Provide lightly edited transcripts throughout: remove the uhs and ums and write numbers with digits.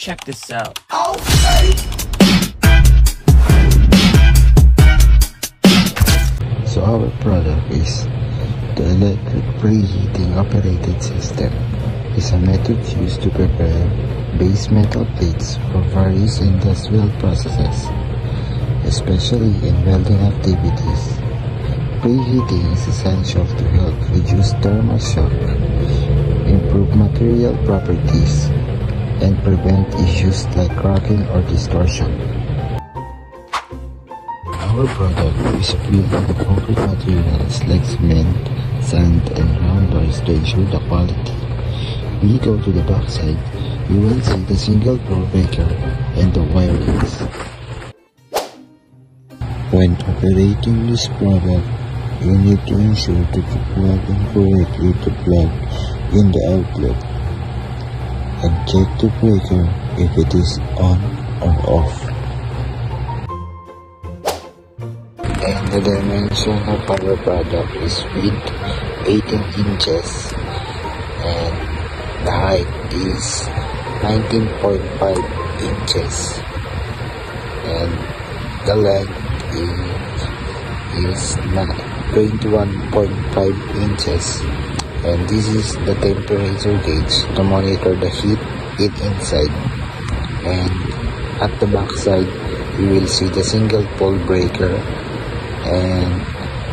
Check this out. So our product is the electric preheating operated system. It's a method used to prepare base metal plates for various industrial processes, especially in welding activities. Preheating is essential to help reduce thermal shock, improve material properties, and prevent issues like cracking or distortion. Our product is built of concrete materials like cement, sand, and ground bars to ensure the quality. When you go to the backside, you will see the single pole breaker and the wirings. When operating this product, you need to ensure that you plug in correctly the plug in the outlet and check the breaker if it is on or off. And the dimension of our product is width 18 inches and the height is 19.5 inches and the length is 21.5 inches, and this is the temperature gauge to monitor the heat inside. And at the back side you will see the single pole breaker and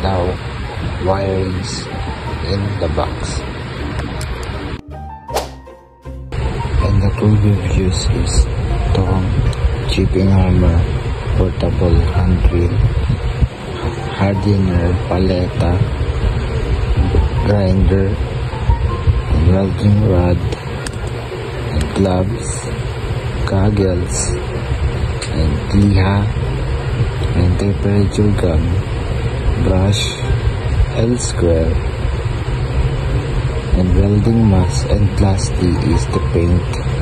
now wirings in the box. And the tool we've used is tong, chipping hammer, portable hand drill, hardener, paleta, grinder, and welding rod, and gloves, goggles, and liha, and temperature gun, brush, L-square, and welding mask, and lastly is the paint.